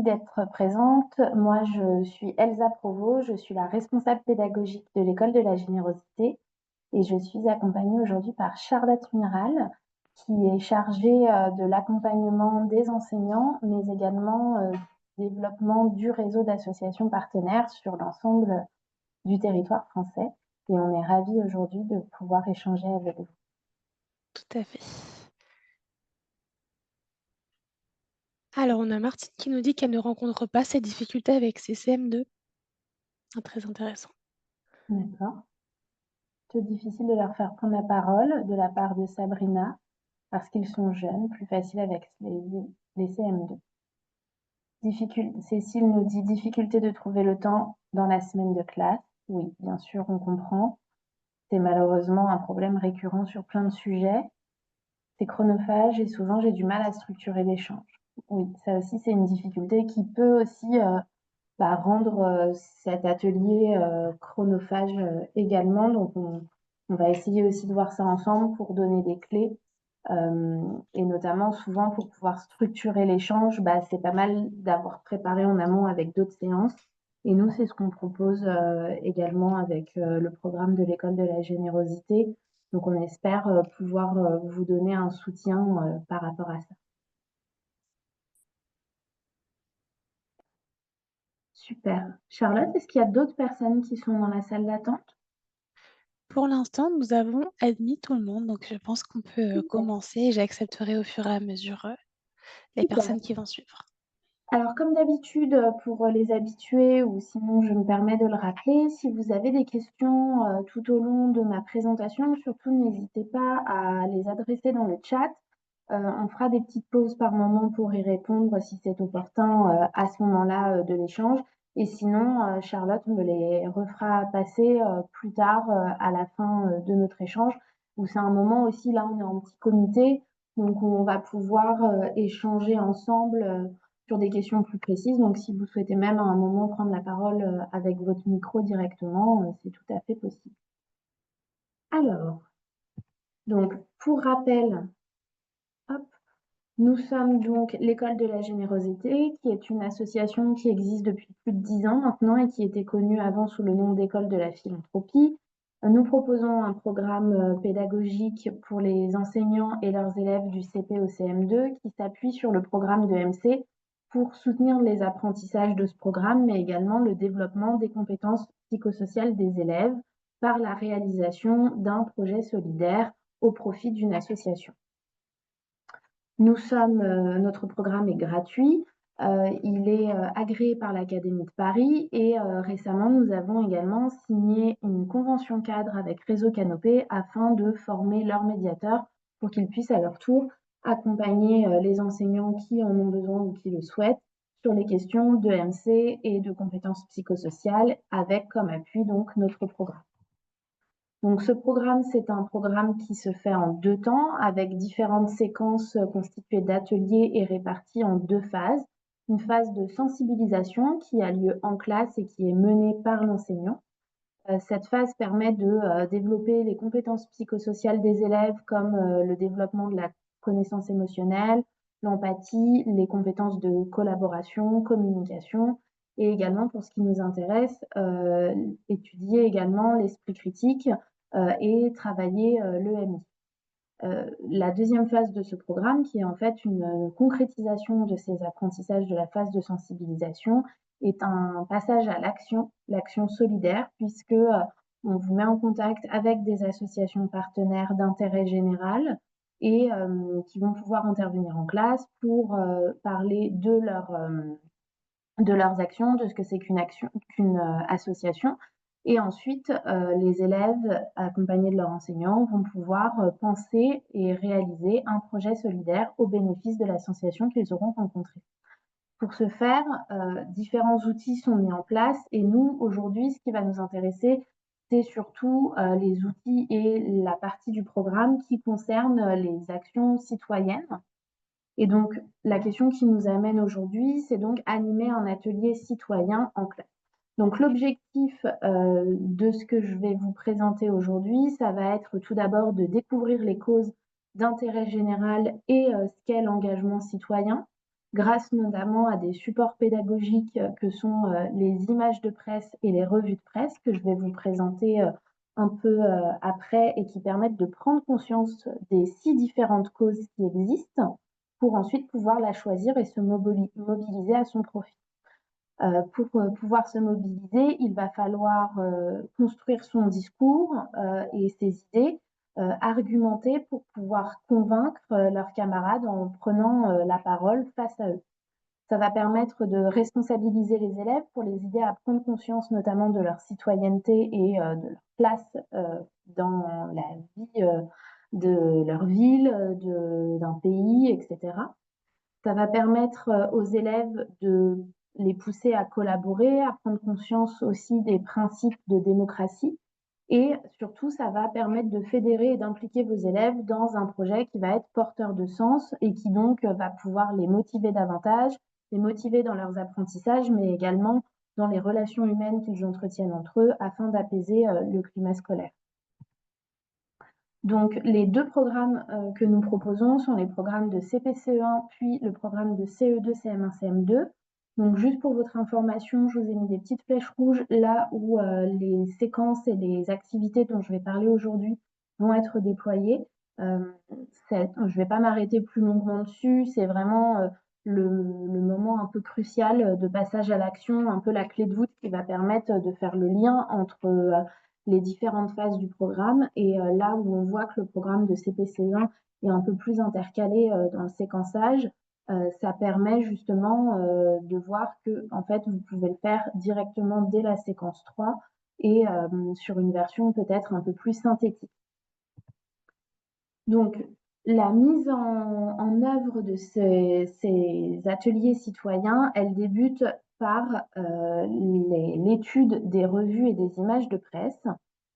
Merci d'être présente. Moi, je suis Elsa Provost, je suis la responsable pédagogique de l'École de la Générosité et je suis accompagnée aujourd'hui par Charlotte Miral, qui est chargée de l'accompagnement des enseignants, mais également du développement du réseau d'associations partenaires sur l'ensemble du territoire français. Et on est ravis aujourd'hui de pouvoir échanger avec vous. Tout à fait. Alors, on a Martine qui nous dit qu'elle ne rencontre pas ces difficultés avec ses CM2. Ah, très intéressant. D'accord. C'est difficile de leur faire prendre la parole de la part de Sabrina, parce qu'ils sont jeunes, plus facile avec les CM2. Cécile nous dit difficulté de trouver le temps dans la semaine de classe. Oui, bien sûr, on comprend. C'est malheureusement un problème récurrent sur plein de sujets. C'est chronophage et souvent j'ai du mal à structurer l'échange. Oui, ça aussi c'est une difficulté qui peut aussi rendre cet atelier chronophage également. Donc on va essayer aussi de voir ça ensemble pour donner des clés. Et notamment, souvent, pour pouvoir structurer l'échange, c'est pas mal d'avoir préparé en amont avec d'autres séances. Et nous, c'est ce qu'on propose également avec le programme de l'École de la Générosité. Donc, on espère pouvoir vous donner un soutien par rapport à ça. Super. Charlotte, est-ce qu'il y a d'autres personnes qui sont dans la salle d'attente? Pour l'instant, nous avons admis tout le monde, donc je pense qu'on peut, Super, commencer et j'accepterai au fur et à mesure, les super. personnes qui vont suivre. Alors, comme d'habitude, pour les habitués ou sinon je me permets de le rappeler, si vous avez des questions tout au long de ma présentation, surtout n'hésitez pas à les adresser dans le chat. On fera des petites pauses par moment pour y répondre si c'est opportun à ce moment-là de l'échange. Et sinon, Charlotte me les refera passer plus tard à la fin de notre échange, où c'est un moment aussi, là on est en petit comité, donc on va pouvoir échanger ensemble sur des questions plus précises. Donc, si vous souhaitez même à un moment prendre la parole avec votre micro directement, c'est tout à fait possible. Alors, donc, pour rappel, hop, nous sommes donc l'École de la Générosité, qui est une association qui existe depuis plus de 10 ans maintenant et qui était connue avant sous le nom d'École de la Philanthropie. Nous proposons un programme pédagogique pour les enseignants et leurs élèves du CP au CM2 qui s'appuie sur le programme de MC pour soutenir les apprentissages de ce programme, mais également le développement des compétences psychosociales des élèves par la réalisation d'un projet solidaire au profit d'une association. Notre programme est gratuit, il est agréé par l'Académie de Paris et récemment nous avons également signé une convention cadre avec Réseau Canopé afin de former leurs médiateurs pour qu'ils puissent à leur tour accompagner les enseignants qui en ont besoin ou qui le souhaitent sur les questions de MC et de compétences psychosociales avec comme appui donc notre programme. Donc ce programme, c'est un programme qui se fait en 2 temps avec différentes séquences constituées d'ateliers et réparties en 2 phases. Une phase de sensibilisation qui a lieu en classe et qui est menée par l'enseignant. Cette phase permet de développer les compétences psychosociales des élèves comme le développement de la connaissance émotionnelle, l'empathie, les compétences de collaboration, communication et également pour ce qui nous intéresse, étudier également l'esprit critique et travailler l'EMI. La deuxième phase de ce programme, qui est en fait une concrétisation de ces apprentissages de la phase de sensibilisation, est un passage à l'action, l'action solidaire, puisque on vous met en contact avec des associations partenaires d'intérêt général et qui vont pouvoir intervenir en classe pour parler de leurs actions, de ce que c'est qu'une association. Et ensuite, les élèves, accompagnés de leurs enseignants, vont pouvoir penser et réaliser un projet solidaire au bénéfice de l'association qu'ils auront rencontrée. Pour ce faire, différents outils sont mis en place et nous, aujourd'hui, ce qui va nous intéresser, c'est surtout les outils et la partie du programme qui concerne les actions citoyennes. Et donc, la question qui nous amène aujourd'hui, c'est donc animer un atelier citoyen en classe. Donc, l'objectif de ce que je vais vous présenter aujourd'hui, ça va être tout d'abord de découvrir les causes d'intérêt général et ce qu'est l'engagement citoyen, grâce notamment à des supports pédagogiques que sont les images de presse et les revues de presse que je vais vous présenter un peu après et qui permettent de prendre conscience des 6 différentes causes qui existent pour ensuite pouvoir la choisir et se mobiliser à son profit. Pour pouvoir se mobiliser, il va falloir construire son discours et ses idées, argumenter pour pouvoir convaincre leurs camarades en prenant la parole face à eux. Ça va permettre de responsabiliser les élèves pour les aider à prendre conscience notamment de leur citoyenneté et de leur place dans la vie de leur ville, d'un pays, etc. Ça va permettre aux élèves de les pousser à collaborer, à prendre conscience aussi des principes de démocratie et surtout, ça va permettre de fédérer et d'impliquer vos élèves dans un projet qui va être porteur de sens et qui donc va pouvoir les motiver davantage, les motiver dans leurs apprentissages, mais également dans les relations humaines qu'ils entretiennent entre eux afin d'apaiser le climat scolaire. Donc les 2 programmes que nous proposons sont les programmes de CP-CE1 puis le programme de CE2, CM1, CM2. Donc juste pour votre information, je vous ai mis des petites flèches rouges là où les séquences et les activités dont je vais parler aujourd'hui vont être déployées. Je ne vais pas m'arrêter plus longuement dessus, c'est vraiment le moment un peu crucial de passage à l'action, un peu la clé de voûte qui va permettre de faire le lien entre les différentes phases du programme et là où on voit que le programme de CPC1 est un peu plus intercalé dans le séquençage, ça permet justement de voir que en fait vous pouvez le faire directement dès la séquence 3 et sur une version peut-être un peu plus synthétique. Donc la mise en œuvre de ces ateliers citoyens, elle débute par l'étude des revues et des images de presse.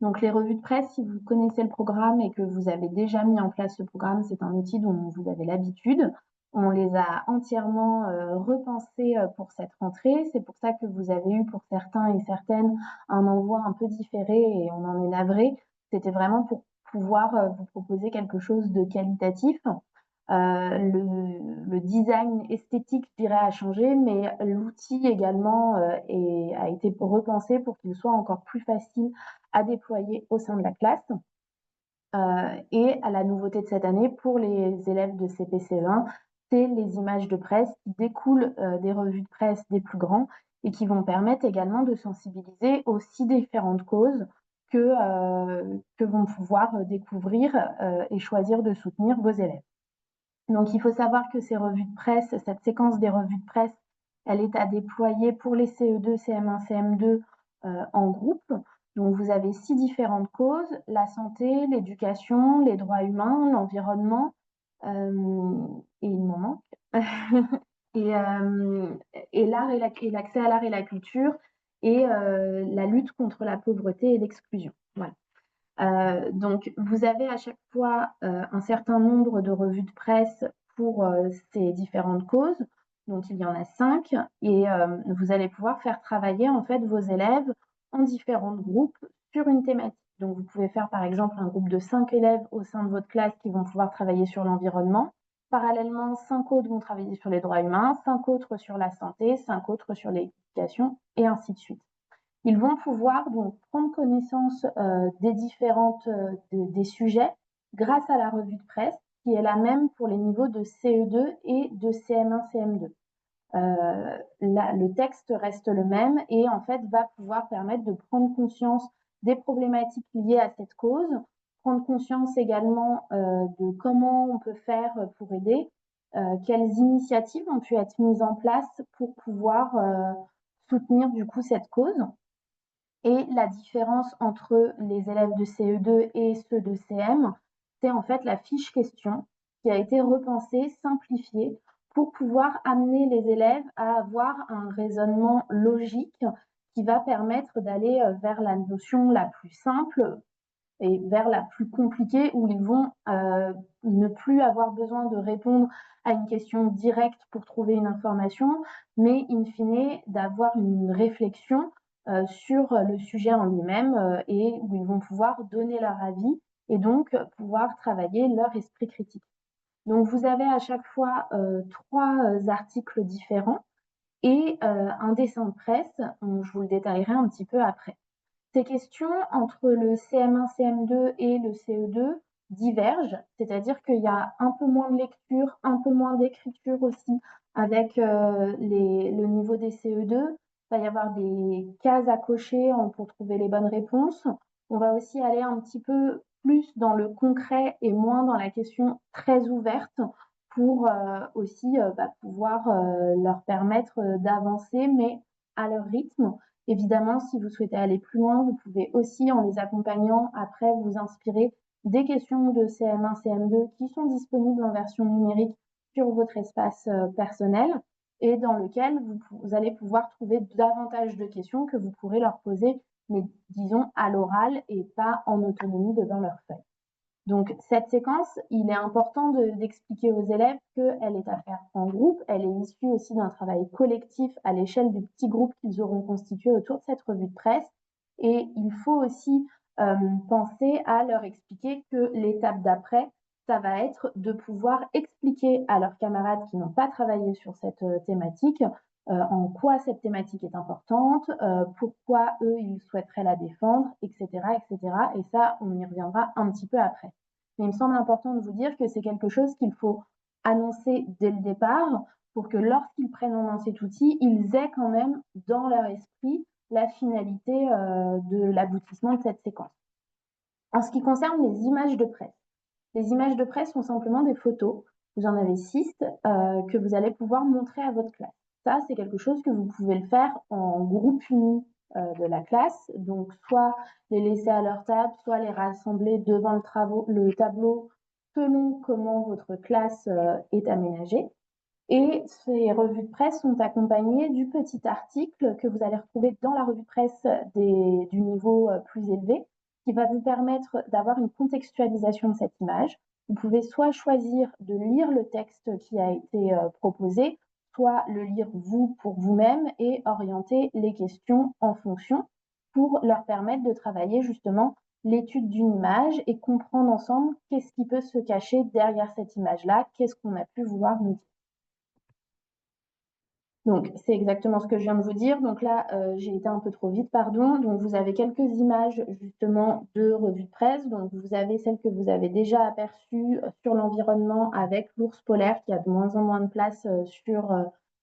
Donc les revues de presse, si vous connaissez le programme et que vous avez déjà mis en place ce programme, c'est un outil dont vous avez l'habitude. On les a entièrement repensés pour cette rentrée. C'est pour ça que vous avez eu pour certains et certaines un envoi un peu différé et on en est navré. C'était vraiment pour pouvoir vous proposer quelque chose de qualitatif. Le design esthétique, je dirais, a changé, mais l'outil également a été repensé pour qu'il soit encore plus facile à déployer au sein de la classe. Et à la nouveauté de cette année, pour les élèves de CPC1, c'est les images de presse qui découlent des revues de presse des plus grands et qui vont permettre également de sensibiliser aux 6 différentes causes que vont pouvoir découvrir et choisir de soutenir vos élèves. Donc il faut savoir que ces revues de presse, cette séquence des revues de presse, elle est à déployer pour les CE2, CM1, CM2 en groupe. Donc vous avez 6 différentes causes, la santé, l'éducation, les droits humains, l'environnement, et il m'en manque, et l'art et l'accès à l'art et la culture et la lutte contre la pauvreté et l'exclusion. Voilà. Donc vous avez à chaque fois un certain nombre de revues de presse pour ces différentes causes. Donc il y en a 5 et vous allez pouvoir faire travailler en fait vos élèves en différents groupes sur une thématique. Donc vous pouvez faire par exemple un groupe de 5 élèves au sein de votre classe qui vont pouvoir travailler sur l'environnement. Parallèlement, 5 autres vont travailler sur les droits humains, 5 autres sur la santé, 5 autres sur l'éducation et ainsi de suite. Ils vont pouvoir donc prendre connaissance des différentes des sujets grâce à la revue de presse qui est la même pour les niveaux de CE2 et de CM1, CM2. Le texte reste le même et en fait va pouvoir permettre de prendre conscience des problématiques liées à cette cause, prendre conscience également de comment on peut faire pour aider, quelles initiatives ont pu être mises en place pour pouvoir soutenir du coup cette cause. Et la différence entre les élèves de CE2 et ceux de CM, c'est en fait la fiche question qui a été repensée, simplifiée, pour pouvoir amener les élèves à avoir un raisonnement logique qui va permettre d'aller vers la notion la plus simple et vers la plus compliquée où ils vont ne plus avoir besoin de répondre à une question directe pour trouver une information, mais in fine d'avoir une réflexion sur le sujet en lui-même et où ils vont pouvoir donner leur avis et donc pouvoir travailler leur esprit critique. Donc vous avez à chaque fois, 3, articles différents et un dessin de presse, je vous le détaillerai un petit peu après. Ces questions entre le CM1, CM2 et le CE2 divergent, c'est-à-dire qu'il y a un peu moins de lecture, un peu moins d'écriture aussi avec le niveau des CE2. Il va y avoir des cases à cocher pour trouver les bonnes réponses. On va aussi aller un petit peu plus dans le concret et moins dans la question très ouverte pour aussi pouvoir leur permettre d'avancer, mais à leur rythme. Évidemment, si vous souhaitez aller plus loin, vous pouvez aussi, en les accompagnant, après vous inspirer des questions de CM1, CM2 qui sont disponibles en version numérique sur votre espace personnel et dans lequel vous allez pouvoir trouver davantage de questions que vous pourrez leur poser, mais disons à l'oral et pas en autonomie devant leur feuille. Donc cette séquence, il est important d'expliquer aux élèves qu'elle est à faire en groupe, elle est issue aussi d'un travail collectif à l'échelle du petit groupe qu'ils auront constitué autour de cette revue de presse. Et il faut aussi penser à leur expliquer que l'étape d'après, ça va être de pouvoir expliquer à leurs camarades qui n'ont pas travaillé sur cette thématique en quoi cette thématique est importante, pourquoi eux, ils souhaiteraient la défendre, etc., etc. Et ça, on y reviendra un petit peu après. Mais il me semble important de vous dire que c'est quelque chose qu'il faut annoncer dès le départ pour que lorsqu'ils prennent en main cet outil, ils aient quand même dans leur esprit la finalité de l'aboutissement de cette séquence. En ce qui concerne les images de presse, les images de presse sont simplement des photos. Vous en avez 6 que vous allez pouvoir montrer à votre classe. Ça, c'est quelque chose que vous pouvez le faire en groupe uni de la classe. Donc, soit les laisser à leur table, soit les rassembler devant le tableau selon comment votre classe est aménagée. Et ces revues de presse sont accompagnées du petit article que vous allez retrouver dans la revue de presse du niveau plus élevé, qui va vous permettre d'avoir une contextualisation de cette image. Vous pouvez soit choisir de lire le texte qui a été proposé, soit le lire vous pour vous-même et orienter les questions en fonction pour leur permettre de travailler justement l'étude d'une image et comprendre ensemble qu'est-ce qui peut se cacher derrière cette image-là, qu'est-ce qu'on a pu vouloir nous dire. Donc, c'est exactement ce que je viens de vous dire. Donc là, j'ai été un peu trop vite, pardon. Donc, vous avez quelques images justement de revue de presse. Donc, vous avez celles que vous avez déjà aperçues sur l'environnement avec l'ours polaire qui a de moins en moins de place sur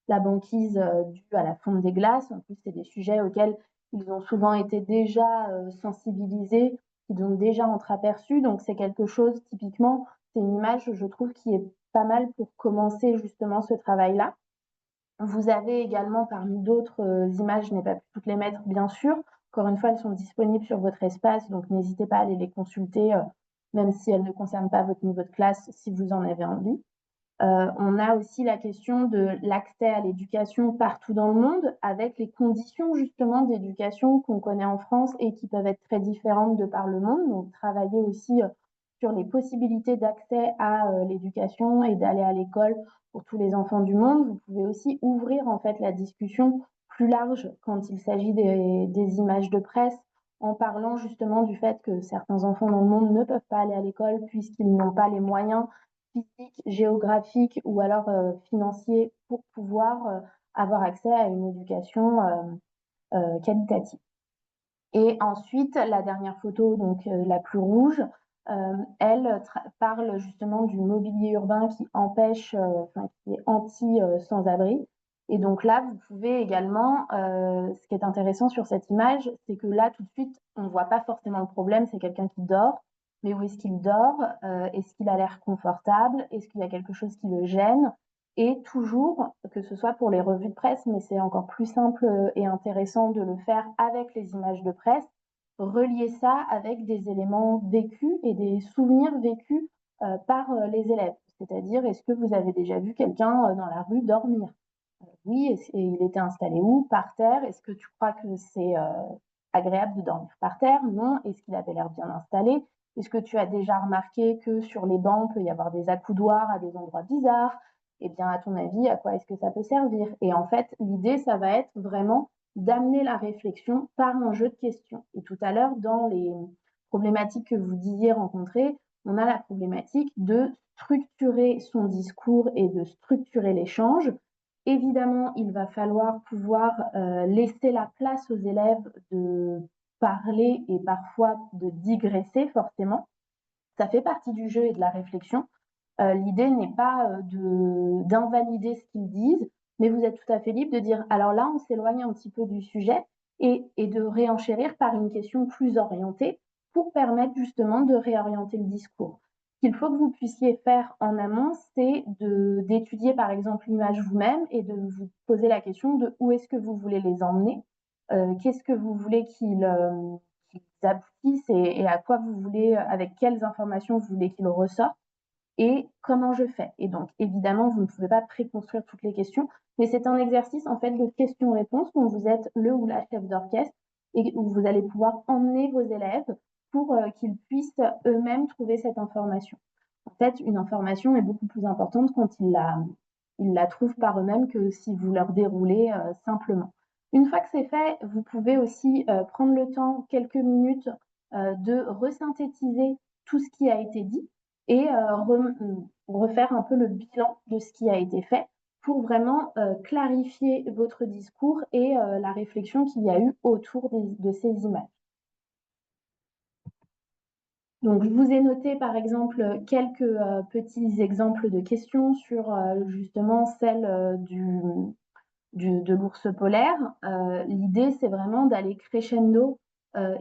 la banquise due à la fonte des glaces. En plus, c'est des sujets auxquels ils ont souvent été déjà sensibilisés, qu'ils ont déjà entreaperçus. Donc, c'est quelque chose, typiquement, c'est une image, je trouve, qui est pas mal pour commencer justement ce travail-là. Vous avez également parmi d'autres images, je n'ai pas pu toutes les mettre bien sûr. Encore une fois, elles sont disponibles sur votre espace, donc n'hésitez pas à aller les consulter, même si elles ne concernent pas votre niveau de classe, si vous en avez envie. On a aussi la question de l'accès à l'éducation partout dans le monde, avec les conditions justement d'éducation qu'on connaît en France et qui peuvent être très différentes de par le monde. Donc travailler aussi sur les possibilités d'accès à l'éducation et d'aller à l'école pour tous les enfants du monde. Vous pouvez aussi ouvrir en fait la discussion plus large quand il s'agit des images de presse, en parlant justement du fait que certains enfants dans le monde ne peuvent pas aller à l'école puisqu'ils n'ont pas les moyens physiques, géographiques ou alors financiers pour pouvoir avoir accès à une éducation qualitative. Et ensuite, la dernière photo, donc la plus rouge, elle parle justement du mobilier urbain qui empêche, qui est anti-sans-abri. Et donc là, vous pouvez également, ce qui est intéressant sur cette image, c'est que là, tout de suite, on ne voit pas forcément le problème, c'est quelqu'un qui dort. Mais où est-ce qu'il dort? Est-ce qu'il a l'air confortable? Est-ce qu'il y a quelque chose qui le gêne? Et toujours, que ce soit pour les revues de presse, mais c'est encore plus simple et intéressant de le faire avec les images de presse, relier ça avec des éléments vécus et des souvenirs vécus par les élèves. C'est-à-dire, est-ce que vous avez déjà vu quelqu'un dans la rue dormir? Oui, et il était installé où? Par terre. Est-ce que tu crois que c'est agréable de dormir par terre? Non. Est-ce qu'il avait l'air bien installé? Est-ce que tu as déjà remarqué que sur les bancs, il peut y avoir des accoudoirs à des endroits bizarres? Eh bien, à ton avis, à quoi est-ce que ça peut servir? Et en fait, l'idée, ça va être vraiment d'amener la réflexion par un jeu de questions. Et tout à l'heure, dans les problématiques que vous disiez rencontrer, on a la problématique de structurer son discours et de structurer l'échange. Évidemment, il va falloir pouvoir laisser la place aux élèves de parler et parfois de digresser forcément. Ça fait partie du jeu et de la réflexion. L'idée n'est pas d'invalider ce qu'ils disent, mais vous êtes tout à fait libre de dire alors là, on s'éloigne un petit peu du sujet et de réenchérir par une question plus orientée pour permettre justement de réorienter le discours. Ce qu'il faut que vous puissiez faire en amont, c'est d'étudier par exemple l'image vous-même et de vous poser la question de où est-ce que vous voulez les emmener, qu'est-ce que vous voulez qu'ils aboutissent et à quoi vous voulez, avec quelles informations vous voulez qu'ils ressortent et comment je fais. Et donc, évidemment, vous ne pouvez pas préconstruire toutes les questions, mais c'est un exercice en fait de questions-réponses où vous êtes le ou la chef d'orchestre et où vous allez pouvoir emmener vos élèves pour qu'ils puissent eux-mêmes trouver cette information. En fait, une information est beaucoup plus importante quand ils la trouvent par eux-mêmes que si vous leur déroulez simplement. Une fois que c'est fait, vous pouvez aussi prendre le temps, quelques minutes, de resynthétiser tout ce qui a été dit et refaire un peu le bilan de ce qui a été fait pour vraiment clarifier votre discours et la réflexion qu'il y a eu autour de ces images. Donc, je vous ai noté par exemple quelques petits exemples de questions sur justement celle de l'ours polaire. L'idée, c'est vraiment d'aller crescendo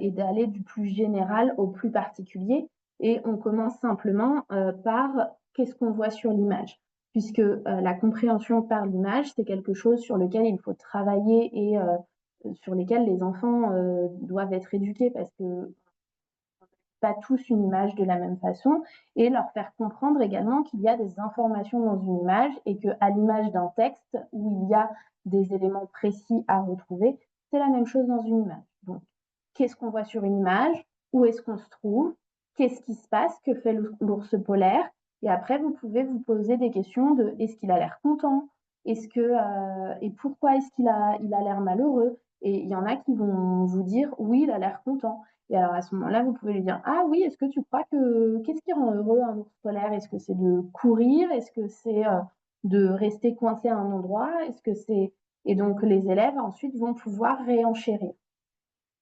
et d'aller du plus général au plus particulier. Et on commence simplement par qu'est-ce qu'on voit sur l'image, puisque la compréhension par l'image, c'est quelque chose sur lequel il faut travailler et sur lesquels les enfants doivent être éduqués parce que pas tous une image de la même façon et leur faire comprendre également qu'il y a des informations dans une image et qu'à l'image d'un texte où il y a des éléments précis à retrouver, c'est la même chose dans une image. Donc, qu'est-ce qu'on voit sur une image? Où est-ce qu'on se trouve? Qu'est-ce qui se passe? Que fait l'ours polaire? Et après, vous pouvez vous poser des questions de est-ce qu'il a l'air content? Est-ce que et pourquoi est-ce qu'il a l'air malheureux? Et il y en a qui vont vous dire oui, il a l'air content. Et alors à ce moment-là, vous pouvez lui dire ah oui, est-ce que tu crois que qu'est-ce qui rend heureux un ours polaire? Est-ce que c'est de courir? Est-ce que c'est de rester coincé à un endroit? Est-ce que c'est et donc les élèves ensuite vont pouvoir réenchérir.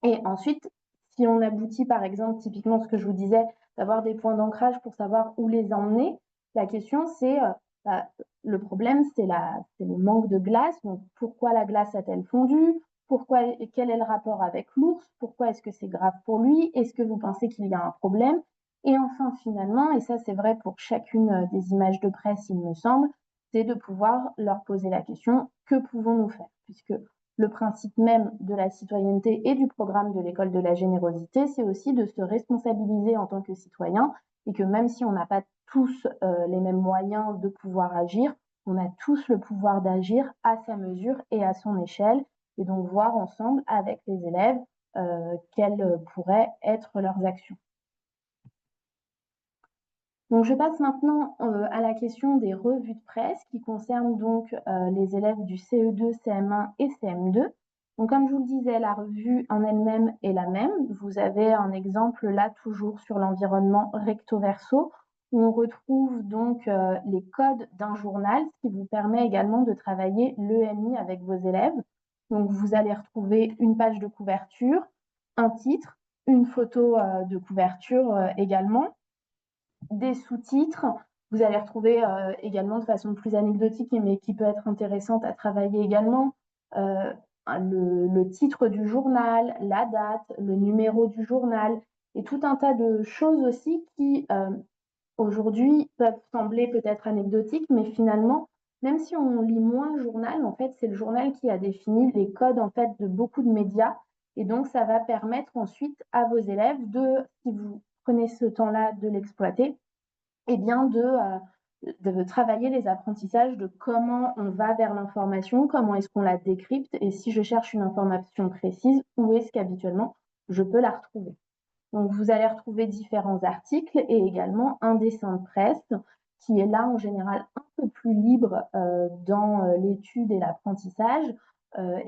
Et ensuite, si on aboutit par exemple typiquement ce que je vous disais, d'avoir des points d'ancrage pour savoir où les emmener, la question c'est bah, le problème c'est le manque de glace. Donc pourquoi la glace a-t-elle fondu? Pourquoi, quel est le rapport avec l'ours? Pourquoi est-ce que c'est grave pour lui? Est-ce que vous pensez qu'il y a un problème? Et enfin, finalement, et ça c'est vrai pour chacune des images de presse, il me semble, c'est de pouvoir leur poser la question, que pouvons-nous faire? Puisque le principe même de la citoyenneté et du programme de l'école de la générosité, c'est aussi de se responsabiliser en tant que citoyen et que même si on n'a pas tous les mêmes moyens de pouvoir agir, on a tous le pouvoir d'agir à sa mesure et à son échelle et donc voir ensemble avec les élèves quelles pourraient être leurs actions. Donc je passe maintenant à la question des revues de presse qui concernent donc les élèves du CE2, CM1 et CM2. Donc comme je vous le disais, la revue en elle-même est la même. Vous avez un exemple là toujours sur l'environnement recto verso où on retrouve donc les codes d'un journal, ce qui vous permet également de travailler l'EMI avec vos élèves. Donc vous allez retrouver une page de couverture, un titre, une photo de couverture également des sous-titres. Vous allez retrouver également de façon plus anecdotique, mais qui peut être intéressante à travailler également, euh, le titre du journal, la date, le numéro du journal, et tout un tas de choses aussi qui, aujourd'hui, peuvent sembler peut-être anecdotiques, mais finalement, même si on lit moins le journal, en fait, c'est le journal qui a défini les codes en fait, de beaucoup de médias. Et donc, ça va permettre ensuite à vos élèves de, si vous prenez ce temps-là de l'exploiter, eh bien de travailler les apprentissages de comment on va vers l'information, comment est-ce qu'on la décrypte, et si je cherche une information précise, où est-ce qu'habituellement je peux la retrouver. Donc vous allez retrouver différents articles et également un dessin de presse qui est là en général un peu plus libre dans l'étude et l'apprentissage.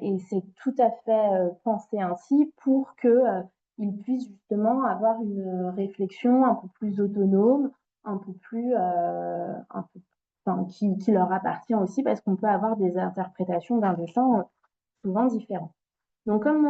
Et c'est tout à fait pensé ainsi pour qu'ils puissent justement avoir une réflexion un peu plus autonome, un peu plus, un peu enfin, qui leur appartient aussi parce qu'on peut avoir des interprétations d'un dessin, souvent différentes. Donc comme,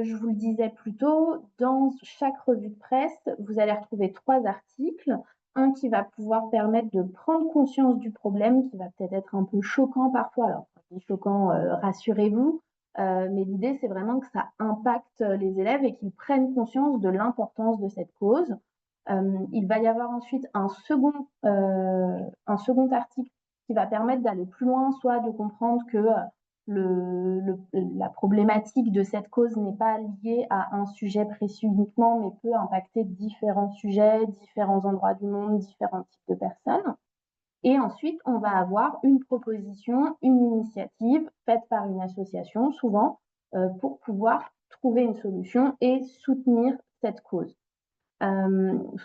je vous le disais plus tôt, dans chaque revue de presse, vous allez retrouver 3 articles. Un qui va pouvoir permettre de prendre conscience du problème, qui va peut-être être un peu choquant parfois. Alors quand je dis choquant, rassurez-vous, mais l'idée c'est vraiment que ça impacte, les élèves et qu'ils prennent conscience de l'importance de cette cause. Il va y avoir ensuite un second article qui va permettre d'aller plus loin, soit de comprendre que, la problématique de cette cause n'est pas liée à un sujet précis uniquement, mais peut impacter différents sujets, différents endroits du monde, différents types de personnes. Et ensuite, on va avoir une proposition, une initiative faite par une association, souvent, pour pouvoir trouver une solution et soutenir cette cause.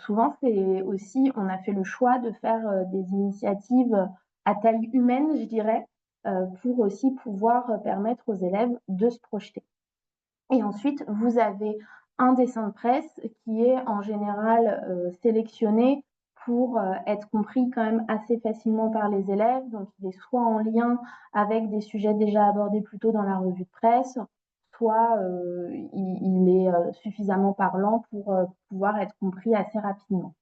Souvent, c'est aussi, on a fait le choix de faire des initiatives à taille humaine, je dirais, pour aussi pouvoir permettre aux élèves de se projeter. Et ensuite, vous avez un dessin de presse qui est en général sélectionné pour être compris quand même assez facilement par les élèves. Donc, il est soit en lien avec des sujets déjà abordés plus tôt dans la revue de presse, soit il est suffisamment parlant pour pouvoir être compris assez rapidement.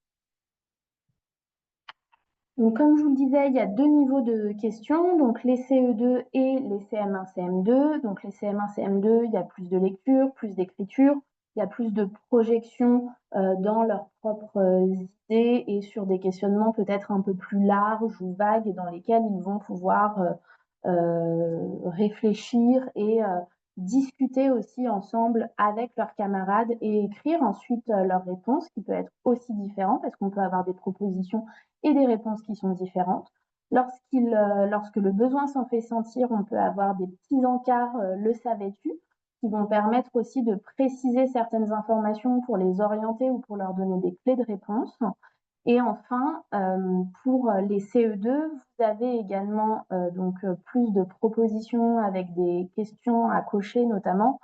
Donc, comme je vous le disais, il y a 2 niveaux de questions, donc les CE2 et les CM1, CM2. Donc les CM1, CM2, il y a plus de lecture, plus d'écriture, il y a plus de projection dans leurs propres idées et sur des questionnements peut-être un peu plus larges ou vagues dans lesquels ils vont pouvoir réfléchir et discuter aussi ensemble avec leurs camarades et écrire ensuite leurs réponses, qui peut être aussi différent parce qu'on peut avoir des propositions et des réponses qui sont différentes. Lorsque le besoin s'en fait sentir, on peut avoir des petits encarts, le savais-tu, qui vont permettre aussi de préciser certaines informations pour les orienter ou pour leur donner des clés de réponse. Et enfin, pour les CE2, vous avez également donc plus de propositions avec des questions à cocher notamment,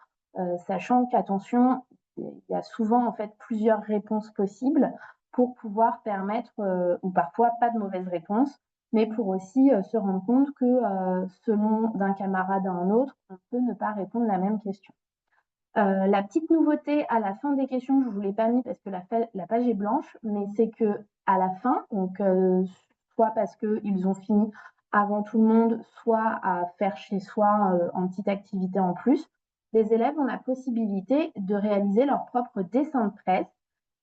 sachant qu'attention, il y a souvent en fait plusieurs réponses possibles pour pouvoir permettre, ou parfois pas de mauvaise réponse, mais pour aussi se rendre compte que selon d'un camarade à un autre, on peut ne pas répondre à la même question. La petite nouveauté à la fin des questions, je ne vous l'ai pas mis parce que la page est blanche, mais c'est que à la fin, donc soit parce qu'ils ont fini avant tout le monde, soit à faire chez soi en petite activité en plus, les élèves ont la possibilité de réaliser leur propre dessin de presse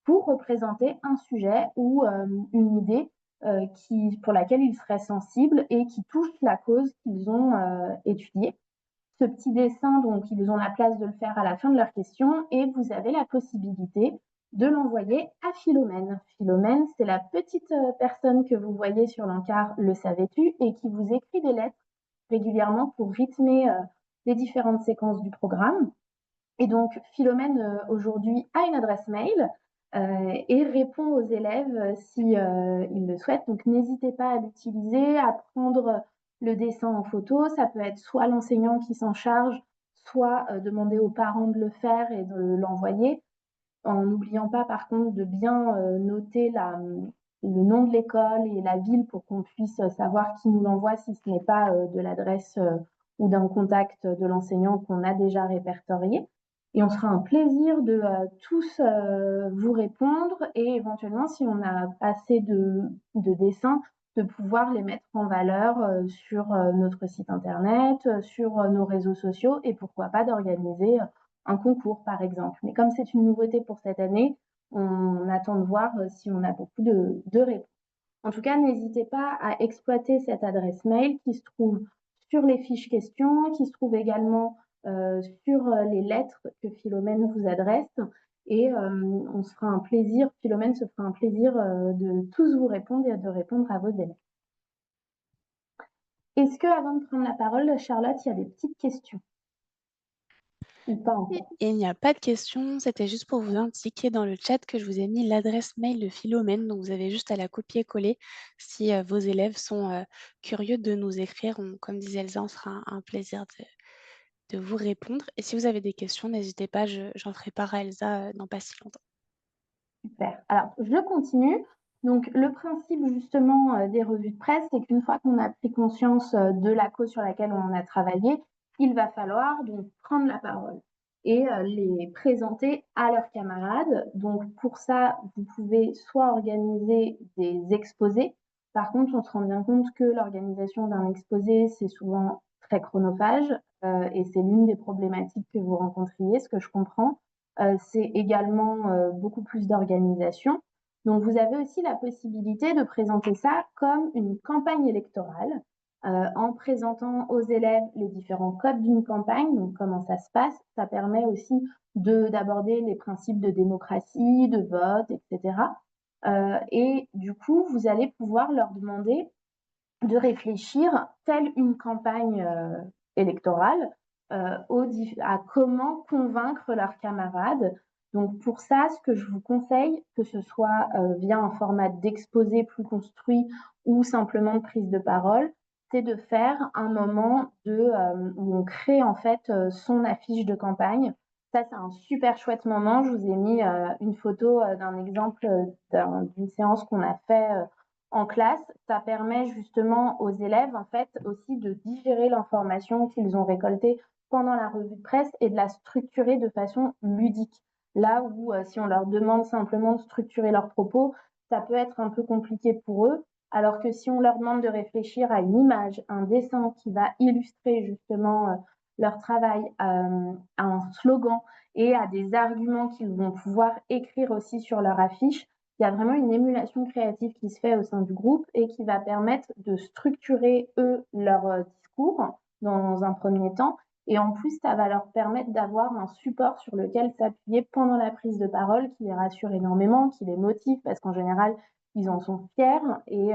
pour représenter un sujet ou une idée pour laquelle ils seraient sensibles et qui touche la cause qu'ils ont étudiée. Ce petit dessin, donc, ils ont la place de le faire à la fin de leur question et vous avez la possibilité de l'envoyer à Philomène. Philomène, c'est la petite personne que vous voyez sur l'encart Le savais-tu et qui vous écrit des lettres régulièrement pour rythmer les différentes séquences du programme. Et donc, Philomène, aujourd'hui, a une adresse mail et répond aux élèves si ils le souhaitent. Donc, n'hésitez pas à l'utiliser, à prendre le dessin en photo. Ça peut être soit l'enseignant qui s'en charge, soit demander aux parents de le faire et de l'envoyer. En n'oubliant pas, par contre, de bien noter le nom de l'école et la ville pour qu'on puisse savoir qui nous l'envoie si ce n'est pas de l'adresse ou d'un contact de l'enseignant qu'on a déjà répertorié. Et on sera un plaisir de tous vous répondre et éventuellement, si on a assez de dessins, de pouvoir les mettre en valeur sur notre site internet, sur nos réseaux sociaux et pourquoi pas d'organiser un concours, par exemple. Mais comme c'est une nouveauté pour cette année, on attend de voir si on a beaucoup de réponses. En tout cas, n'hésitez pas à exploiter cette adresse mail qui se trouve sur les fiches questions, qui se trouve également sur les lettres que Philomène vous adresse. Et on se fera un plaisir, Philomène se fera un plaisir de tous vous répondre et de répondre à vos élèves. Est-ce que, avant de prendre la parole, Charlotte, il y a des petites questions ou pas encore? Il n'y a pas de questions, c'était juste pour vous indiquer dans le chat que je vous ai mis l'adresse mail de Philomène, donc vous avez juste à la copier-coller si vos élèves sont curieux de nous écrire. Comme disait Elsa, on sera un plaisir de vous répondre. Et si vous avez des questions, n'hésitez pas, j'en ferai part à Elsa dans pas si longtemps. Super. Alors, je continue. Donc le principe justement, des revues de presse, c'est qu'une fois qu'on a pris conscience, de la cause sur laquelle on a travaillé, il va falloir donc prendre la parole et les présenter à leurs camarades. Donc pour ça, vous pouvez soit organiser des exposés. Par contre, on se rend bien compte que l'organisation d'un exposé, c'est souvent très chronophage, et c'est l'une des problématiques que vous rencontriez, ce que je comprends. C'est également, beaucoup plus d'organisation. Donc, vous avez aussi la possibilité de présenter ça comme une campagne électorale, en présentant aux élèves les différents codes d'une campagne, donc comment ça se passe. Ça permet aussi d'aborder les principes de démocratie, de vote, etc. Et du coup, vous allez pouvoir leur demander de réfléchir, telle une campagne électorale, à comment convaincre leurs camarades. Donc pour ça, ce que je vous conseille, que ce soit via un format d'exposé plus construit ou simplement de prise de parole, c'est de faire un moment où on crée en fait son affiche de campagne. Ça, c'est un super chouette moment. Je vous ai mis une photo d'un exemple d'une séance qu'on a fait en classe. Ça permet justement aux élèves, en fait, aussi de digérer l'information qu'ils ont récoltée pendant la revue de presse et de la structurer de façon ludique. Là où, si on leur demande simplement de structurer leurs propos, ça peut être un peu compliqué pour eux. Alors que si on leur demande de réfléchir à une image, un dessin qui va illustrer justement leur travail, à un slogan et à des arguments qu'ils vont pouvoir écrire aussi sur leur affiche, il y a vraiment une émulation créative qui se fait au sein du groupe et qui va permettre de structurer, eux, leur discours dans un premier temps. Et en plus, ça va leur permettre d'avoir un support sur lequel s'appuyer pendant la prise de parole qui les rassure énormément, qui les motive parce qu'en général, ils en sont fiers et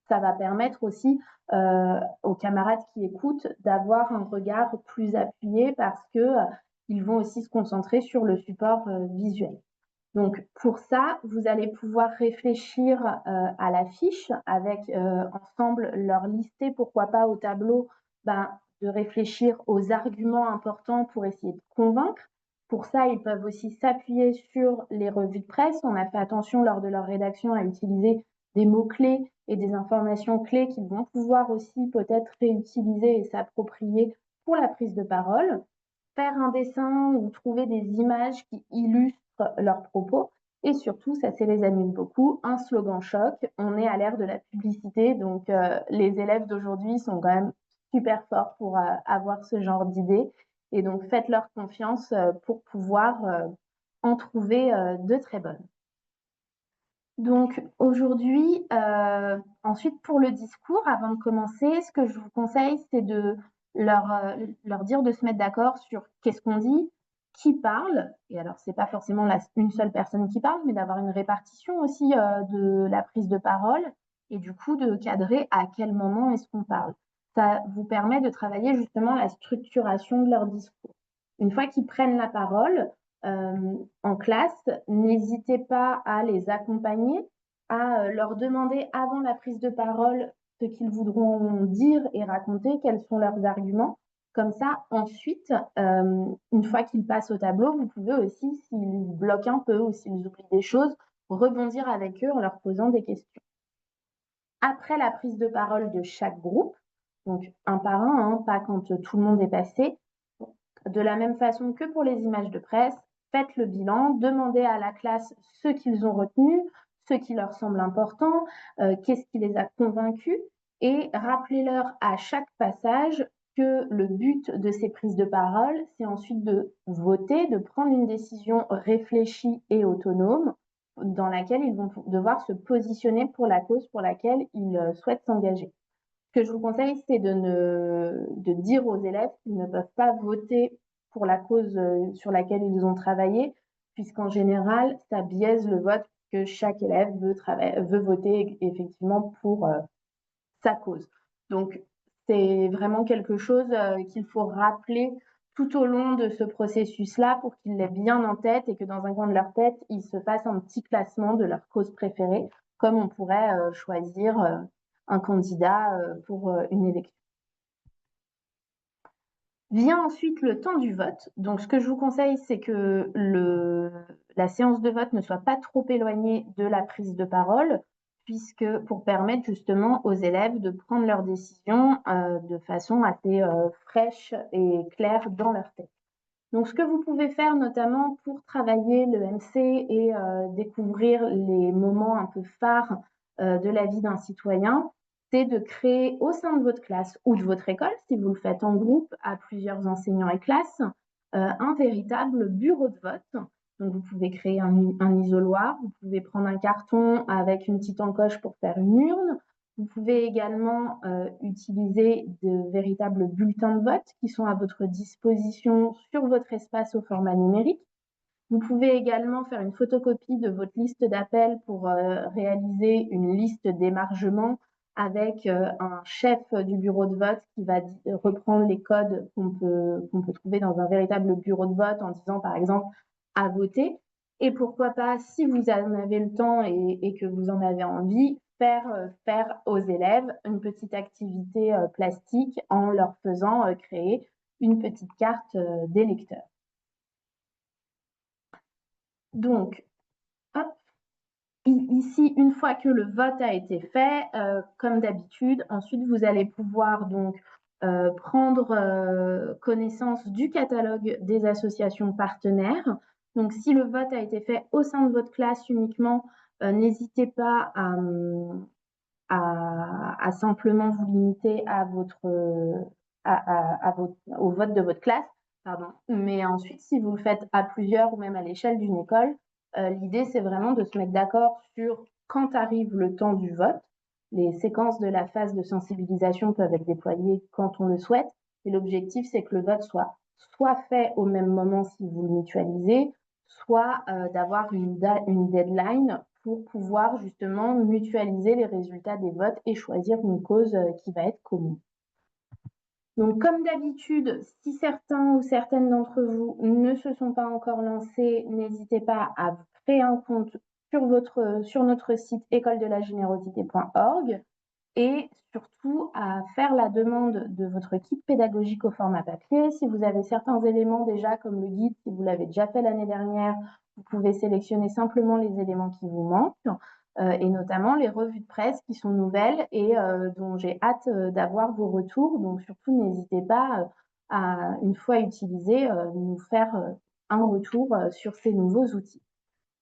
ça va permettre aussi aux camarades qui écoutent d'avoir un regard plus appuyé parce que ils vont aussi se concentrer sur le support visuel. Donc pour ça, vous allez pouvoir réfléchir à l'affiche avec ensemble leur lister, pourquoi pas au tableau, ben, de réfléchir aux arguments importants pour essayer de convaincre. Pour ça, ils peuvent aussi s'appuyer sur les revues de presse. On a fait attention lors de leur rédaction à utiliser des mots-clés et des informations clés qu'ils vont pouvoir aussi peut-être réutiliser et s'approprier pour la prise de parole. Faire un dessin ou trouver des images qui illustrent leurs propos. Et surtout, ça les amuse beaucoup, un slogan choc. On est à l'ère de la publicité, donc les élèves d'aujourd'hui sont quand même super forts pour avoir ce genre d'idées. Et donc, faites-leur confiance pour pouvoir en trouver de très bonnes. Donc aujourd'hui, ensuite pour le discours, avant de commencer, ce que je vous conseille, c'est de leur dire de se mettre d'accord sur qu'est-ce qu'on dit, qui parle. Et alors, c'est pas forcément une seule personne qui parle, mais d'avoir une répartition aussi de la prise de parole et du coup de cadrer à quel moment est-ce qu'on parle. Ça vous permet de travailler justement la structuration de leur discours. Une fois qu'ils prennent la parole, en classe, n'hésitez pas à les accompagner, à leur demander avant la prise de parole ce qu'ils voudront dire et raconter, quels sont leurs arguments. Comme ça, ensuite, une fois qu'ils passent au tableau, vous pouvez aussi, s'ils bloquent un peu ou s'ils oublient des choses, rebondir avec eux en leur posant des questions. Après la prise de parole de chaque groupe, donc un par un, hein, pas quand tout le monde est passé, de la même façon que pour les images de presse, faites le bilan, demandez à la classe ce qu'ils ont retenu, ce qui leur semble important, qu'est-ce qui les a convaincus, et rappelez-leur à chaque passage que le but de ces prises de parole, c'est ensuite de voter, de prendre une décision réfléchie et autonome dans laquelle ils vont devoir se positionner pour la cause pour laquelle ils souhaitent s'engager. Ce que je vous conseille, c'est de dire aux élèves qu'ils ne peuvent pas voter pour la cause sur laquelle ils ont travaillé, puisqu'en général, ça biaise le vote que chaque élève veut voter effectivement pour sa cause. Donc, c'est vraiment quelque chose qu'il faut rappeler tout au long de ce processus-là pour qu'ils l'aient bien en tête et que dans un coin de leur tête, ils se fassent un petit classement de leur cause préférée, comme on pourrait choisir un candidat pour une élection. Vient ensuite le temps du vote. Donc, ce que je vous conseille, c'est que la séance de vote ne soit pas trop éloignée de la prise de parole, puisque pour permettre justement aux élèves de prendre leurs décisions de façon assez fraîche et claire dans leur tête. Donc, ce que vous pouvez faire notamment pour travailler le MC et découvrir les moments un peu phares de la vie d'un citoyen, c'est de créer au sein de votre classe ou de votre école, si vous le faites en groupe à plusieurs enseignants et classes, un véritable bureau de vote. Donc, vous pouvez créer un isoloir, vous pouvez prendre un carton avec une petite encoche pour faire une urne. Vous pouvez également utiliser de véritables bulletins de vote qui sont à votre disposition sur votre espace au format numérique. Vous pouvez également faire une photocopie de votre liste d'appels pour réaliser une liste d'émargement avec un chef du bureau de vote qui va reprendre les codes qu'on peut trouver dans un véritable bureau de vote en disant par exemple à voter. Et pourquoi pas, si vous en avez le temps et que vous en avez envie, faire aux élèves une petite activité plastique en leur faisant créer une petite carte d'électeur. Donc, hop, ici, une fois que le vote a été fait, comme d'habitude, ensuite vous allez pouvoir donc prendre connaissance du catalogue des associations partenaires. Donc, si le vote a été fait au sein de votre classe uniquement, n'hésitez pas à simplement vous limiter au vote de votre classe. Pardon. Mais ensuite, si vous le faites à plusieurs ou même à l'échelle d'une école, l'idée, c'est vraiment de se mettre d'accord sur quand arrive le temps du vote. Les séquences de la phase de sensibilisation peuvent être déployées quand on le souhaite. Et l'objectif, c'est que le vote soit fait au même moment si vous le mutualisez, soit d'avoir une deadline pour pouvoir justement mutualiser les résultats des votes et choisir une cause qui va être commune. Donc, comme d'habitude, si certains ou certaines d'entre vous ne se sont pas encore lancés, n'hésitez pas à créer un compte sur notre site écoledelagénérosité.org et surtout à faire la demande de votre kit pédagogique au format papier. Si vous avez certains éléments déjà, comme le guide, si vous l'avez déjà fait l'année dernière, vous pouvez sélectionner simplement les éléments qui vous manquent. Et notamment les revues de presse qui sont nouvelles et dont j'ai hâte d'avoir vos retours. Donc surtout, n'hésitez pas à, une fois utilisés, nous faire un retour sur ces nouveaux outils.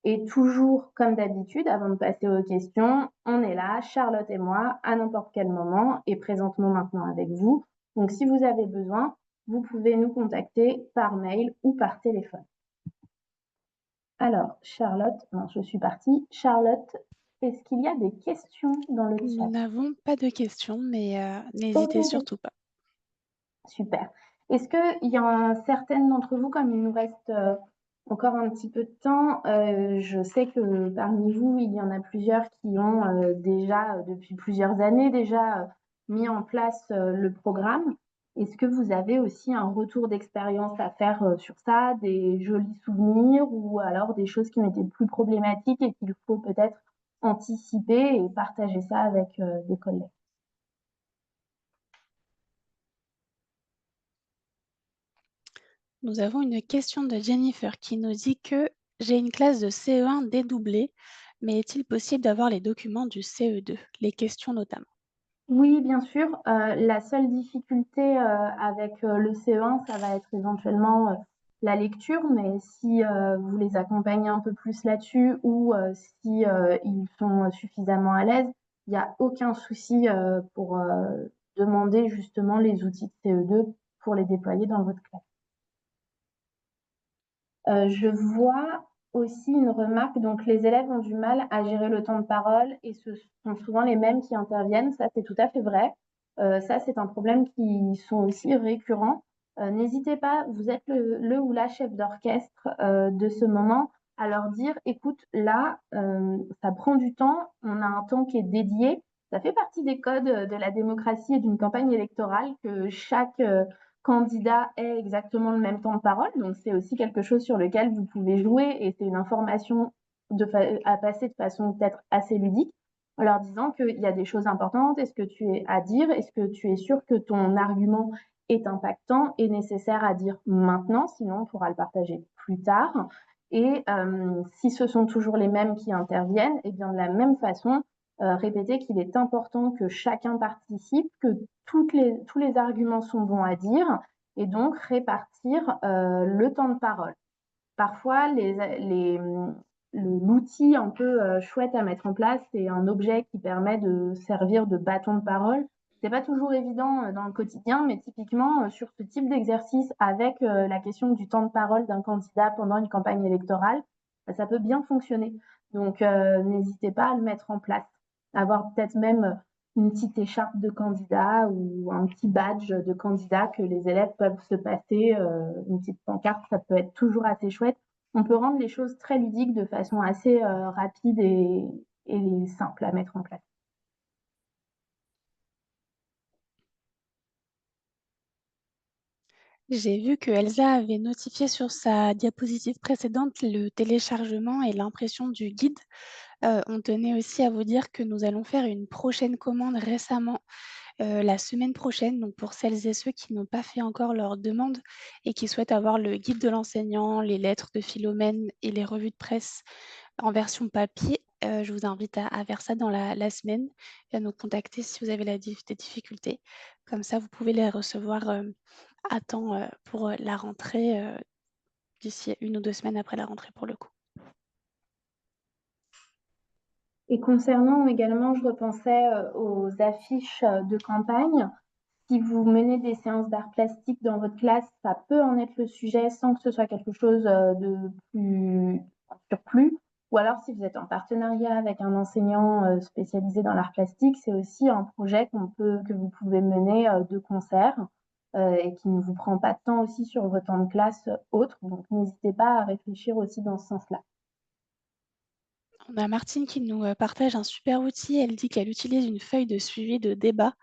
Et toujours, comme d'habitude, avant de passer aux questions, on est là, Charlotte et moi, à n'importe quel moment et présentement maintenant avec vous. Donc si vous avez besoin, vous pouvez nous contacter par mail ou par téléphone. Alors, Charlotte, non, je suis partie. Charlotte, est-ce qu'il y a des questions dans le chat? Nous n'avons pas de questions, mais n'hésitez surtout pas. Super. Est-ce qu'il y a certaines d'entre vous, comme il nous reste encore un petit peu de temps, je sais que parmi vous, il y en a plusieurs qui ont déjà, depuis plusieurs années, déjà mis en place le programme. Est-ce que vous avez aussi un retour d'expérience à faire sur ça, des jolis souvenirs ou alors des choses qui ont été plus problématiques et qu'il faut peut-être anticiper et partager ça avec des collègues? Nous avons une question de Jennifer qui nous dit que j'ai une classe de CE1 dédoublée, mais est-il possible d'avoir les documents du CE2, les questions notamment? Oui, bien sûr. La seule difficulté avec le CE1, ça va être éventuellement la lecture, mais si vous les accompagnez un peu plus là-dessus ou si ils sont suffisamment à l'aise, il n'y a aucun souci pour demander justement les outils de CE2 pour les déployer dans votre classe. Je vois aussi une remarque, donc les élèves ont du mal à gérer le temps de parole et ce sont souvent les mêmes qui interviennent. Ça, c'est tout à fait vrai. Ça, c'est un problème qui sont aussi récurrents. N'hésitez pas, vous êtes le ou la chef d'orchestre de ce moment, à leur dire, écoute, là, ça prend du temps, on a un temps qui est dédié. Ça fait partie des codes de la démocratie et d'une campagne électorale que chaque candidat ait exactement le même temps de parole. Donc, c'est aussi quelque chose sur lequel vous pouvez jouer et c'est une information à passer de façon peut-être assez ludique en leur disant qu'il y a des choses importantes. Est-ce que tu es à dire? Est-ce que tu es sûr que ton argument est impactant et nécessaire à dire maintenant? Sinon, on pourra le partager plus tard. Et si ce sont toujours les mêmes qui interviennent, et bien de la même façon, répéter qu'il est important que chacun participe, que tous les arguments sont bons à dire, et donc répartir le temps de parole. Parfois, l'outil un peu chouette à mettre en place, c'est un objet qui permet de servir de bâton de parole. C'est pas toujours évident dans le quotidien, mais typiquement sur ce type d'exercice avec la question du temps de parole d'un candidat pendant une campagne électorale, ça peut bien fonctionner. Donc n'hésitez pas à le mettre en place. Avoir peut-être même une petite écharpe de candidat ou un petit badge de candidat que les élèves peuvent se passer, une petite pancarte, ça peut être toujours assez chouette. On peut rendre les choses très ludiques de façon assez rapide et simple à mettre en place. J'ai vu que Elsa avait notifié sur sa diapositive précédente le téléchargement et l'impression du guide. On tenait aussi à vous dire que nous allons faire une prochaine commande récemment, la semaine prochaine. Donc pour celles et ceux qui n'ont pas fait encore leur demande et qui souhaitent avoir le guide de l'enseignant, les lettres de Philomène et les revues de presse en version papier, je vous invite à faire ça dans la semaine et à nous contacter si vous avez des difficultés. Comme ça, vous pouvez les recevoir, à temps, pour, la rentrée, d'ici 1 ou 2 semaines après la rentrée pour le coup. Et concernant également, je repensais aux affiches de campagne. Si vous menez des séances d'art plastique dans votre classe, ça peut en être le sujet sans que ce soit quelque chose de plus en surplus. Ou alors, si vous êtes en partenariat avec un enseignant spécialisé dans l'art plastique, c'est aussi un projet que vous pouvez mener de concert et qui ne vous prend pas de temps aussi sur vos temps de classe autres. Donc, n'hésitez pas à réfléchir aussi dans ce sens-là. On a Martine qui nous, partage un super outil. Elle dit qu'elle utilise une feuille de suivi de débat.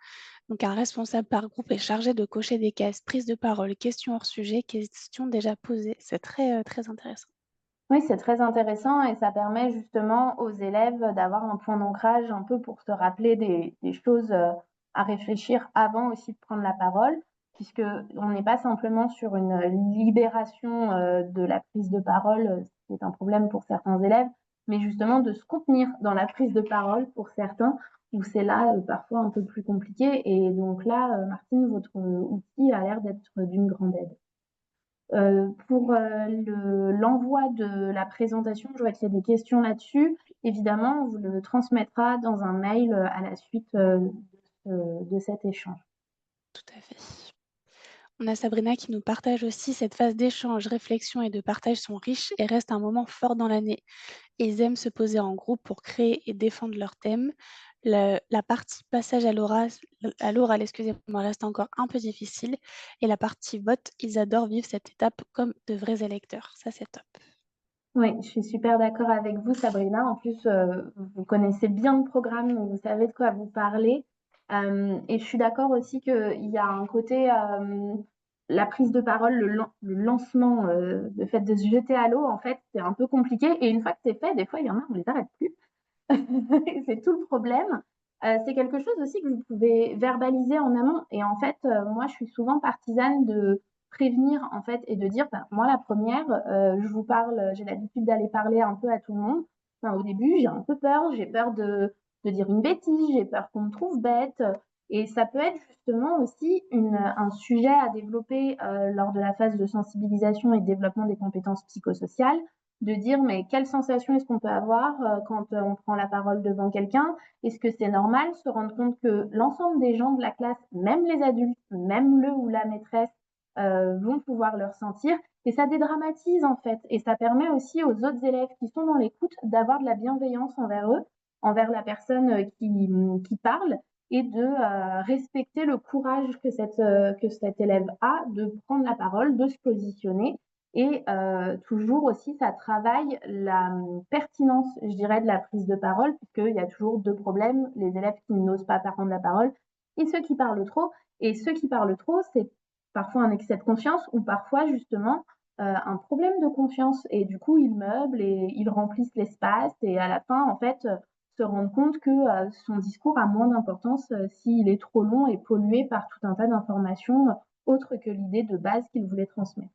Donc un responsable par groupe est chargé de cocher des cases, prise de parole, questions hors sujet, questions déjà posées. C'est très, très intéressant. Oui, c'est très intéressant et ça permet justement aux élèves d'avoir un point d'ancrage un peu pour se rappeler des choses à réfléchir avant aussi de prendre la parole, puisque on n'est pas simplement sur une libération de la prise de parole, ce qui est un problème pour certains élèves, mais justement de se contenir dans la prise de parole pour certains, où c'est là parfois un peu plus compliqué. Et donc là, Martine, votre outil a l'air d'être d'une grande aide. Pour l'envoi de la présentation, je vois qu'il y a des questions là-dessus. Évidemment, on vous le transmettra dans un mail à la suite de cet échange. Tout à fait. On a Sabrina qui nous partage aussi cette phase d'échange, réflexion et de partage sont riches et restent un moment fort dans l'année. Ils aiment se poser en groupe pour créer et défendre leurs thèmes. La partie passage à l'oral, excusez-moi, reste encore un peu difficile. Et la partie vote, ils adorent vivre cette étape comme de vrais électeurs. Ça, c'est top. Oui, je suis super d'accord avec vous, Sabrina. En plus, vous connaissez bien le programme, donc vous savez de quoi vous parlez. Et je suis d'accord aussi qu'il y a un côté, la prise de parole, le lancement, le fait de se jeter à l'eau, en fait, c'est un peu compliqué. Et une fois que c'est fait, des fois, il y en a, on les arrête plus. C'est tout le problème. C'est quelque chose aussi que vous pouvez verbaliser en amont. Et en fait, moi, je suis souvent partisane de prévenir en fait et de dire, bah, moi, la première, je vous parle, j'ai l'habitude d'aller parler un peu à tout le monde. Enfin, au début, j'ai un peu peur, j'ai peur de dire une bêtise, j'ai peur qu'on me trouve bête. Et ça peut être justement aussi un sujet à développer lors de la phase de sensibilisation et de développement des compétences psychosociales de dire mais quelle sensation est-ce qu'on peut avoir quand on prend la parole devant quelqu'un? Est-ce que c'est normal? Se rendre compte que l'ensemble des gens de la classe, même les adultes, même le ou la maîtresse, vont pouvoir le ressentir. Et ça dédramatise en fait. Et ça permet aussi aux autres élèves qui sont dans l'écoute d'avoir de la bienveillance envers eux, envers la personne qui parle et de respecter le courage que cet élève a de prendre la parole, de se positionner et toujours aussi, ça travaille la pertinence, je dirais, de la prise de parole, puisqu'il y a toujours deux problèmes, les élèves qui n'osent pas prendre la parole et ceux qui parlent trop. Et ceux qui parlent trop, c'est parfois un excès de confiance ou parfois justement un problème de confiance. Et du coup, ils meublent et ils remplissent l'espace et à la fin, en fait, se rendent compte que son discours a moins d'importance s'il est trop long et pollué par tout un tas d'informations autres que l'idée de base qu'il voulait transmettre.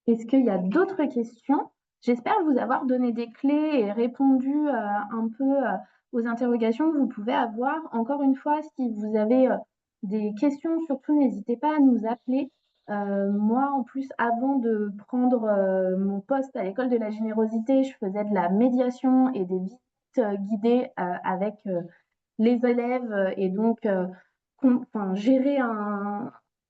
Est-ce qu'il y a d'autres questions? J'espère vous avoir donné des clés et répondu un peu aux interrogations que vous pouvez avoir. Encore une fois, si vous avez des questions, surtout n'hésitez pas à nous appeler. Moi, en plus, avant de prendre mon poste à l'école de la générosité, je faisais de la médiation et des visites guidées avec les élèves et donc enfin, gérer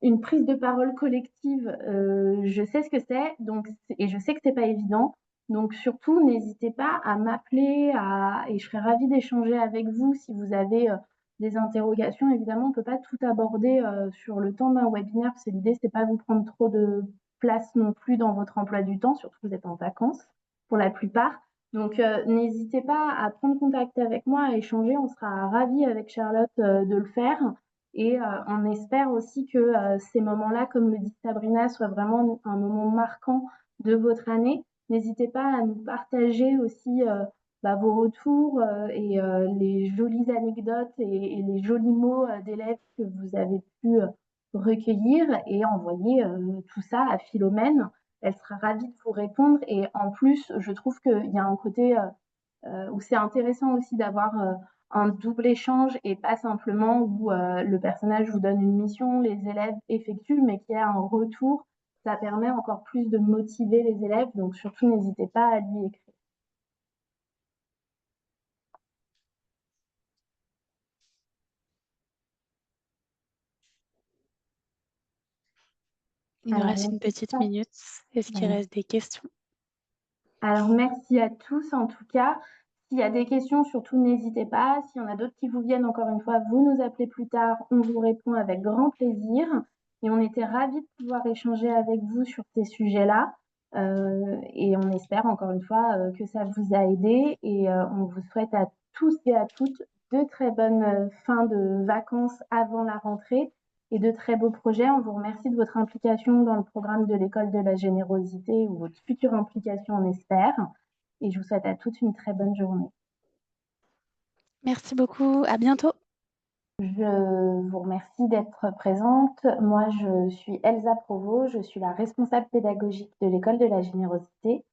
une prise de parole collective, je sais ce que c'est, donc, et je sais que c'est pas évident. Donc surtout, n'hésitez pas à m'appeler et je serais ravie d'échanger avec vous si vous avez des interrogations. Évidemment, on ne peut pas tout aborder sur le temps d'un webinaire, parce que l'idée, c'est pas vous prendre trop de place non plus dans votre emploi du temps, surtout que vous êtes en vacances pour la plupart. Donc, n'hésitez pas à prendre contact avec moi, à échanger. On sera ravis avec Charlotte de le faire. Et on espère aussi que ces moments-là, comme le dit Sabrina, soient vraiment un moment marquant de votre année. N'hésitez pas à nous partager aussi vos retours et les jolies anecdotes et les jolis mots d'élèves que vous avez pu recueillir et envoyer tout ça à Philomène. Elle sera ravie de vous répondre. Et en plus, je trouve qu'il y a un côté où c'est intéressant aussi d'avoir un double échange et pas simplement où le personnage vous donne une mission, les élèves effectuent, mais qu'il y a un retour. Ça permet encore plus de motiver les élèves. Donc surtout, n'hésitez pas à lui écrire. Il nous Alors, reste une petite minute. Est-ce qu'il voilà. reste des questions? Alors, merci à tous en tout cas. S'il y a des questions, surtout n'hésitez pas. S'il y en a d'autres qui vous viennent, encore une fois, vous nous appelez plus tard. On vous répond avec grand plaisir. Et on était ravis de pouvoir échanger avec vous sur ces sujets-là. Et on espère encore une fois que ça vous a aidé. Et on vous souhaite à tous et à toutes de très bonnes fins de vacances avant la rentrée et de très beaux projets. On vous remercie de votre implication dans le programme de l'école de la générosité ou votre future implication, on espère. Et je vous souhaite à toutes une très bonne journée. Merci beaucoup. À bientôt. Je vous remercie d'être présente. Moi, je suis Elsa Provost, je suis la responsable pédagogique de l'école de la générosité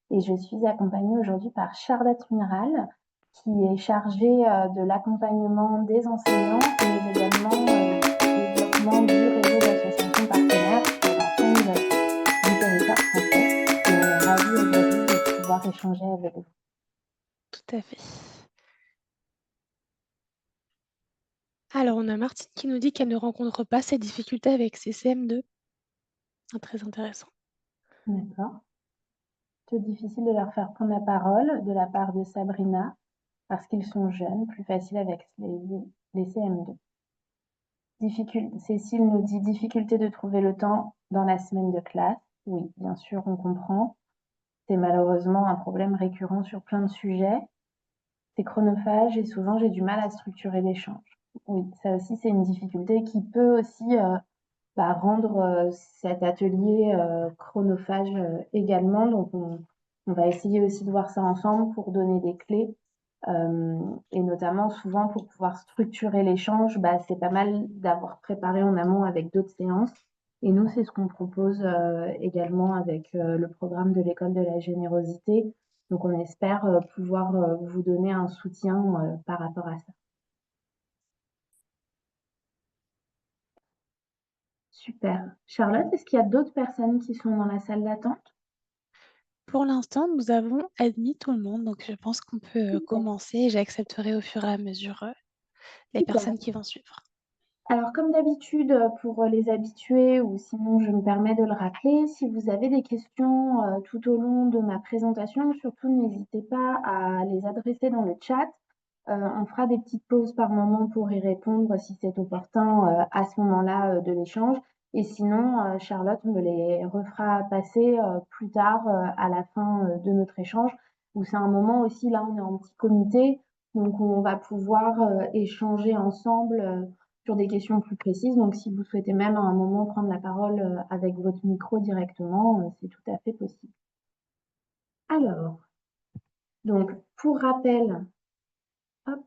et je suis accompagnée aujourd'hui par Charlotte Miral, qui est chargée de l'accompagnement des enseignants, mais également du développement du réseau d'associations partenaires sur l'ensemble du territoire français. Et on est ravis aujourd'hui de pouvoir échanger avec vous. Tout à fait. Alors, on a Martine qui nous dit qu'elle ne rencontre pas ces difficultés avec ses CM2. Ah, très intéressant. D'accord. C'est difficile de leur faire prendre la parole de la part de Sabrina parce qu'ils sont jeunes, plus facile avec les CM2. Cécile nous dit difficulté de trouver le temps dans la semaine de classe. Oui, bien sûr, on comprend. C'est malheureusement un problème récurrent sur plein de sujets. C'est chronophage et souvent j'ai du mal à structurer l'échange. Oui, ça aussi c'est une difficulté qui peut aussi rendre cet atelier chronophage également. Donc on va essayer aussi de voir ça ensemble pour donner des clés. Et notamment souvent pour pouvoir structurer l'échange, c'est pas mal d'avoir préparé en amont avec d'autres séances. Et nous, c'est ce qu'on propose également avec le programme de l'école de la générosité. Donc on espère pouvoir vous donner un soutien par rapport à ça. Super. Charlotte, est-ce qu'il y a d'autres personnes qui sont dans la salle d'attente? Pour l'instant, nous avons admis tout le monde, donc je pense qu'on peut Super. commencer et j'accepterai au fur et à mesure les Super. personnes qui vont suivre. Alors, comme d'habitude, pour les habitués ou sinon je me permets de le rappeler, si vous avez des questions tout au long de ma présentation, surtout n'hésitez pas à les adresser dans le chat. On fera des petites pauses par moment pour y répondre si c'est opportun à ce moment-là de l'échange. Et sinon, Charlotte me les refera passer plus tard à la fin de notre échange, où c'est un moment aussi, là on est en petit comité, donc on va pouvoir échanger ensemble sur des questions plus précises. Donc si vous souhaitez même à un moment prendre la parole avec votre micro directement, c'est tout à fait possible. Alors, donc pour rappel, hop,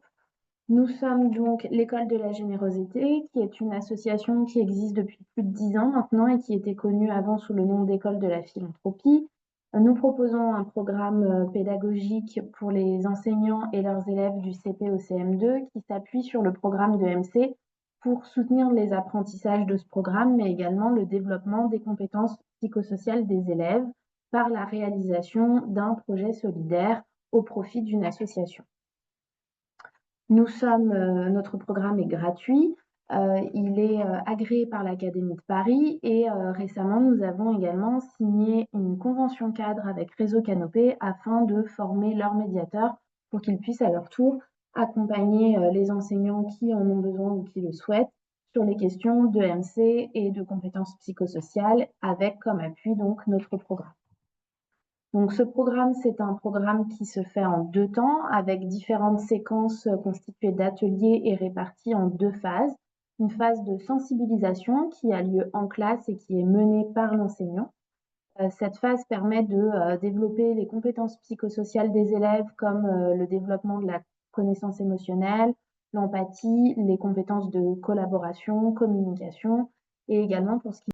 Nous sommes donc l'École de la générosité, qui est une association qui existe depuis plus de 10 ans maintenant et qui était connue avant sous le nom d'École de la philanthropie. Nous proposons un programme pédagogique pour les enseignants et leurs élèves du CP au CM2 qui s'appuie sur le programme de MC pour soutenir les apprentissages de ce programme, mais également le développement des compétences psychosociales des élèves par la réalisation d'un projet solidaire au profit d'une association. Notre programme est gratuit, il est agréé par l'Académie de Paris et récemment, nous avons également signé une convention cadre avec Réseau Canopé afin de former leurs médiateurs pour qu'ils puissent à leur tour accompagner les enseignants qui en ont besoin ou qui le souhaitent sur les questions de MC et de compétences psychosociales avec comme appui donc notre programme. Donc ce programme, c'est un programme qui se fait en 2 temps avec différentes séquences constituées d'ateliers et réparties en 2 phases. Une phase de sensibilisation qui a lieu en classe et qui est menée par l'enseignant. Cette phase permet de développer les compétences psychosociales des élèves comme le développement de la connaissance émotionnelle, l'empathie, les compétences de collaboration, communication et également pour ce qui